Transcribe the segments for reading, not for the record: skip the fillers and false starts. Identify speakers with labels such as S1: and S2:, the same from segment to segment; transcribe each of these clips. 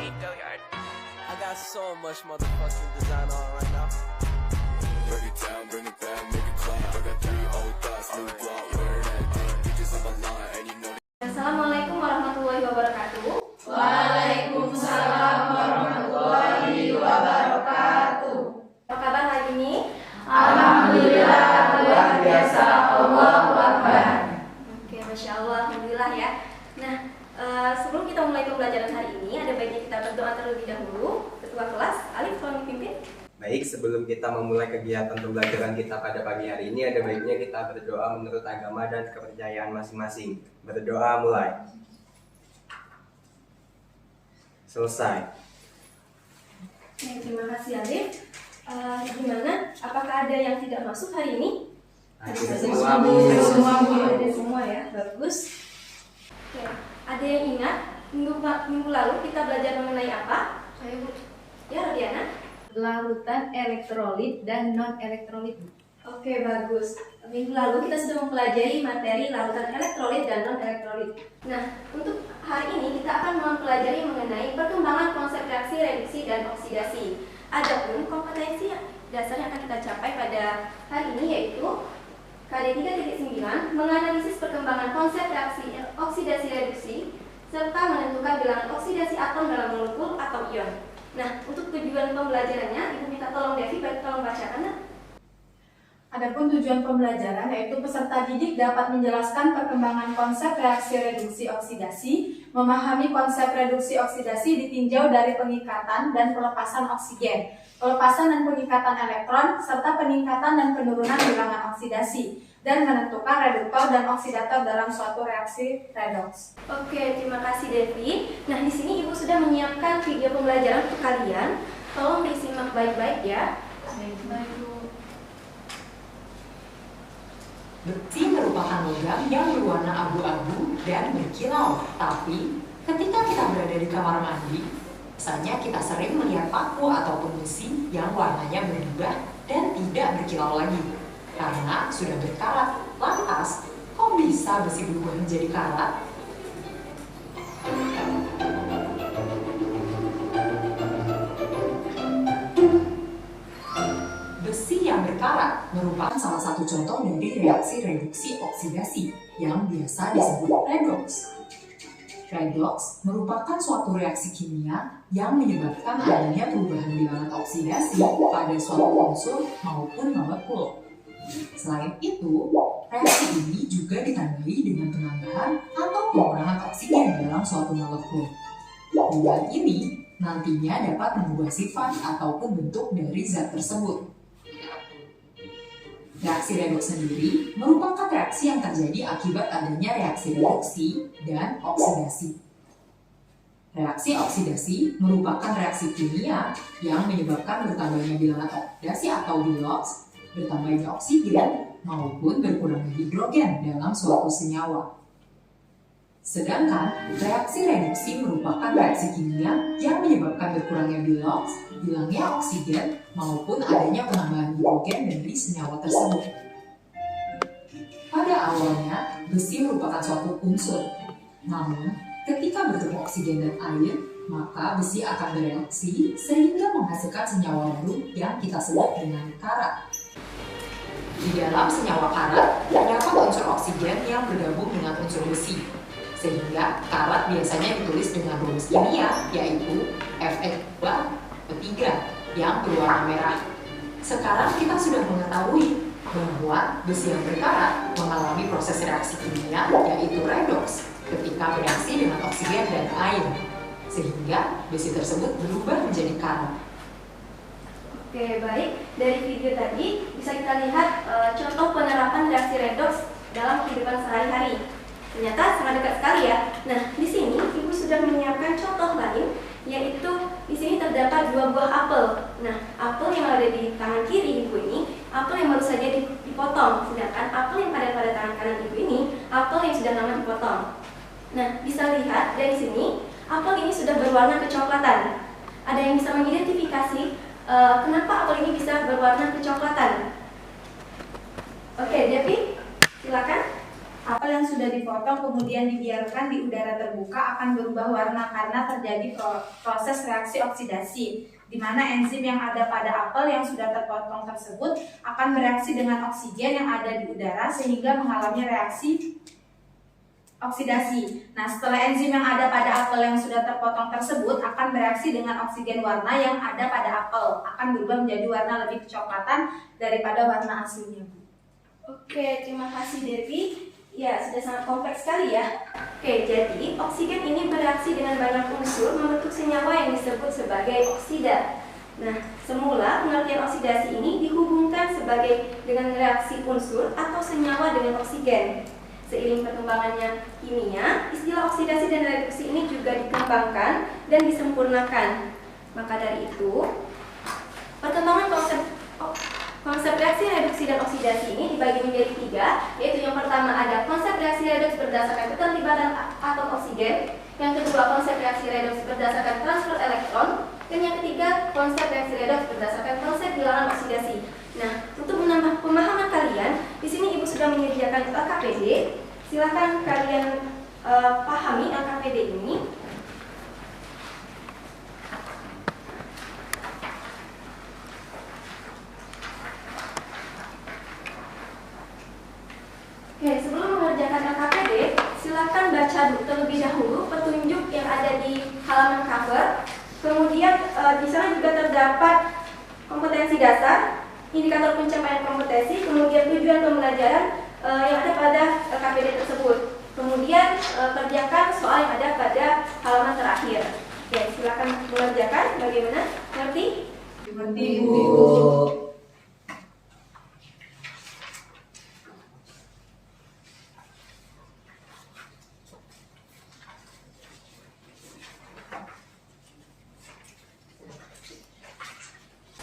S1: I got so much motherfucking design on right now.
S2: Break it down, bring it back, make it clap. I got 3 old thoughts, new block, where that thing. Bitches on my line, and you know.
S3: Assalamualaikum warahmatullahi wabarakatuh.
S4: Waalaikumsalam warahmatullahi wabarakatuh.
S3: Apa kabar hari ini?
S4: Alhamdulillah, luar biasa. Allahu Akbar.
S3: Oke, Masya Allah, Alhamdulillah ya. Nah, sebelum kita mulai pembelajaran hari ini, ada baiknya kita berdoa terlebih dahulu. Ketua kelas, Alif, tolong dipimpin.
S5: Baik, sebelum kita memulai kegiatan pembelajaran kita pada pagi hari ini, ada baiknya kita berdoa menurut agama dan kepercayaan masing-masing. Berdoa mulai. Selesai.
S3: Terima kasih Alif. Gimana? Apakah ada yang tidak masuk hari ini?
S5: Ada
S3: semua ya, bagus. Oke. Ada yang ingat minggu lalu kita belajar mengenai apa? Ya, Rodiana.
S6: Larutan elektrolit dan non-elektrolit.
S3: Oke, bagus. Minggu lalu kita sudah mempelajari materi larutan elektrolit dan non-elektrolit. Nah, untuk hari ini kita akan mempelajari mengenai perkembangan konsep reaksi, reduksi, dan oksidasi. Adapun kompetensi dasar yang akan kita capai pada hari ini yaitu KD 3.9 menganalisis perkembangan konsep reaksi, oksidasi, reduksi, serta menentukan bilangan oksidasi atom dalam molekul atau ion. Nah, untuk tujuan pembelajarannya, Ibu minta tolong Devi, tolong bacakan.
S4: Adapun tujuan pembelajaran yaitu peserta didik dapat menjelaskan perkembangan konsep reaksi reduksi oksidasi, memahami konsep reduksi oksidasi ditinjau dari pengikatan dan pelepasan oksigen, pelepasan dan pengikatan elektron, serta peningkatan dan penurunan bilangan oksidasi, dan menentukan reduktor dan oksidator dalam suatu reaksi redoks.
S3: Oke, terima kasih Devi. Nah, di sini Ibu sudah menyiapkan video pembelajaran untuk kalian. Tolong disimak baik-baik ya.
S4: Baik.
S7: Besi merupakan logam yang berwarna abu-abu dan berkilau. Tapi, ketika kita berada di kamar mandi, misalnya kita sering melihat paku ataupun besi yang warnanya berubah dan tidak berkilau lagi karena sudah berkarat. Lantas, kok bisa besi berubah menjadi karat? Besi yang berkarat merupakan salah satu contoh dari reaksi reduksi oksidasi yang biasa disebut redoks. Redoks merupakan suatu reaksi kimia yang menyebabkan adanya perubahan bilangan oksidasi pada suatu unsur maupun molekul. Selain itu, reaksi ini juga ditandai dengan penambahan atau pengurangan oksigen dalam suatu molekul. Perubahan ini nantinya dapat mengubah sifat ataupun bentuk dari zat tersebut. Reaksi redoks sendiri merupakan reaksi yang terjadi akibat adanya reaksi reduksi dan oksidasi. Reaksi oksidasi merupakan reaksi kimia yang menyebabkan bertambahnya bilangan oksidasi atau bilox, bertambahnya oksigen, maupun berkurangnya hidrogen dalam suatu senyawa. Sedangkan reaksi reduksi merupakan reaksi kimia yang menyebabkan berkurangnya bilox, hilangnya oksigen, maupun adanya penambahan hidrogen dari senyawa tersebut. Pada awalnya, besi merupakan suatu unsur. Namun, ketika bertemu oksigen dan air, maka besi akan bereaksi sehingga menghasilkan senyawa baru yang kita sebut dengan karat. Di dalam senyawa karat, terdapat unsur oksigen yang bergabung dengan unsur besi. Sehingga karat biasanya ditulis dengan rumus kimia yaitu Fe2O3 yang berwarna merah. Sekarang kita sudah mengetahui bahwa besi yang berkarat mengalami proses reaksi kimia yaitu redoks ketika bereaksi dengan oksigen dan air, sehingga besi tersebut berubah menjadi karat.
S3: Oke, baik. Dari video tadi bisa kita lihat contoh penerapan reaksi redoks dalam kehidupan sehari-hari. Ternyata sangat dekat sekali ya. Nah, di sini Ibu sudah menyiapkan contoh lain, yaitu di sini terdapat 2 buah apel. Nah, apel yang ada di tangan kiri Ibu ini, apel yang baru saja dipotong, sedangkan apel yang ada pada tangan kanan Ibu ini, apel yang sudah lama dipotong. Nah, bisa lihat dari sini, apel ini sudah berwarna kecoklatan. Ada yang bisa mengidentifikasi kenapa apel ini bisa berwarna kecoklatan? Oke, Devi, silakan.
S4: apel yang sudah dipotong kemudian dibiarkan di udara terbuka akan berubah warna karena terjadi proses reaksi oksidasi, di mana enzim yang ada pada apel yang sudah terpotong tersebut akan bereaksi dengan oksigen yang ada di udara sehingga mengalami reaksi oksidasi. Nah, setelah enzim yang ada pada apel yang sudah terpotong tersebut akan bereaksi dengan oksigen warna yang ada pada apel, akan berubah menjadi warna lebih kecoklatan daripada warna aslinya.
S3: Oke, terima kasih Devi. Ya, sudah sangat kompleks sekali ya. Oke, jadi oksigen ini bereaksi dengan banyak unsur membentuk senyawa yang disebut sebagai oksida. Nah, semula pengertian oksidasi ini dihubungkan dengan reaksi unsur atau senyawa dengan oksigen. Seiring perkembangannya kimia, istilah oksidasi dan reduksi ini juga dikembangkan dan disempurnakan. Maka dari itu, perkembangan konsep reaksi reduksi dan oksidasi ini dibagi menjadi 3, yaitu yang pertama ada konsep reaksi reduksi berdasarkan keterlibatan atom oksigen, yang kedua konsep reaksi reduksi berdasarkan transfer elektron, dan yang ketiga konsep reaksi reduksi berdasarkan konsep bilangan oksidasi. Nah, untuk menambah pemahaman kalian, di sini Ibu sudah menyediakan LKPD. Silakan kalian pahami LKPD ini. Oke, sebelum mengerjakan LKPD, silakan baca terlebih dahulu petunjuk yang ada di halaman cover. Kemudian di sana juga terdapat kompetensi dasar, indikator pencapaian kompetensi, kemudian tujuan pembelajaran yang ada pada LKPD tersebut. Kemudian kerjakan soal yang ada pada halaman terakhir. Oke, silakan mengerjakan. Bagaimana? Ngerti?
S4: Ngerti, Bu.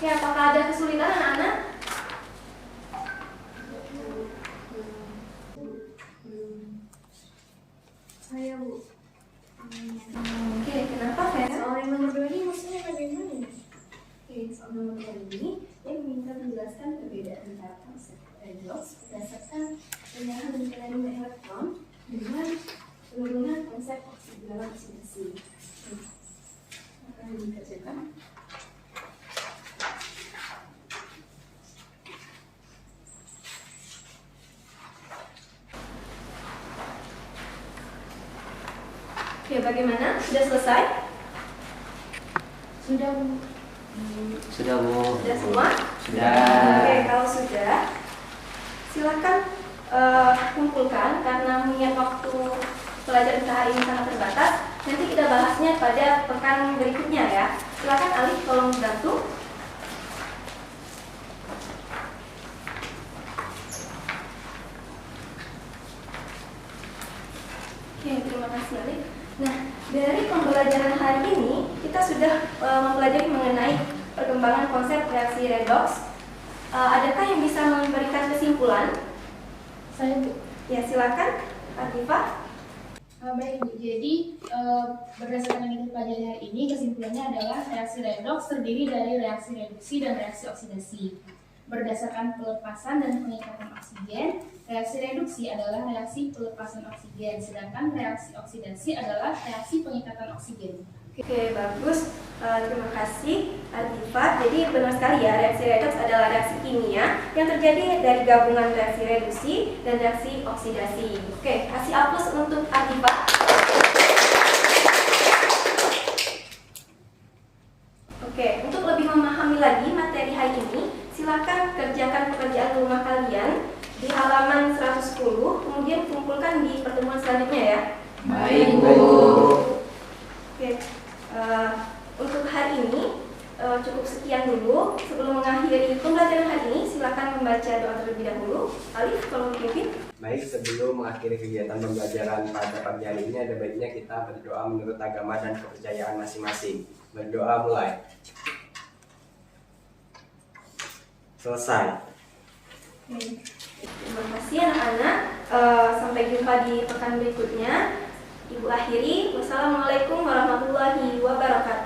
S3: Oke, apakah ada kesulitan anak-anak?
S6: Saya, Bu.
S3: Oke, kenapa Vera?
S6: Soal yang nomor 2 ini maksudnya bagaimana?
S3: Oke, soal nomor 2 ini dia meminta menjelaskan perbedaan antara konsep redox berdasarkan penyalaan dan penyalaan elektron dengan penurunan konsep oksidasi. Akan dikerjakan. Oke, bagaimana? Sudah selesai?
S6: Sudah, Bu.
S5: Sudah, Bu.
S3: Sudah semua?
S5: Sudah.
S3: Oke, kalau sudah, silakan kumpulkan karena mengingat waktu pelajaran kita hari ini sangat terbatas. Nanti kita bahasnya pada pekan berikutnya ya. Silakan Alif tolong bantu. Oke, terima kasih Alif. Nah, dari pembelajaran hari ini kita sudah mempelajari mengenai perkembangan konsep reaksi redox. Adakah yang bisa memberikan kesimpulan?
S6: Saya, Bu.
S3: Ya, silakan, Atifah.
S6: Baik, Bu. Jadi, berdasarkan yang kita pelajari hari ini, kesimpulannya adalah reaksi redox terdiri dari reaksi reduksi dan reaksi oksidasi. Berdasarkan pelepasan dan pengikatan oksigen, reaksi reduksi adalah reaksi pelepasan oksigen, sedangkan reaksi oksidasi adalah reaksi pengikatan oksigen.
S3: Oke, bagus. Terima kasih, Atifah. Jadi benar sekali ya, reaksi redox adalah reaksi kimia yang terjadi dari gabungan reaksi reduksi dan reaksi oksidasi. Oke, kasih aplaus untuk Atifah. Oke, untuk lebih memahami lagi materi hari ini, silakan kerjakan pekerjaan rumah kalian di halaman 110, kemudian kumpulkan di pertemuan selanjutnya ya.
S5: Baik, Bu.
S3: Oke, untuk hari ini cukup sekian dulu. Sebelum mengakhiri pembelajaran hari ini, silakan membaca doa terlebih dahulu. Alif, tolong pimpin.
S5: Baik, sebelum mengakhiri kegiatan pembelajaran pada pagi hari ini, ada baiknya kita berdoa menurut agama dan kepercayaan masing-masing. Berdoa mulai. Selesai.
S3: Oke. Terima kasih anak-anak. Sampai jumpa di pekan berikutnya. Ibu akhiri. Wassalamualaikum warahmatullahi wabarakatuh.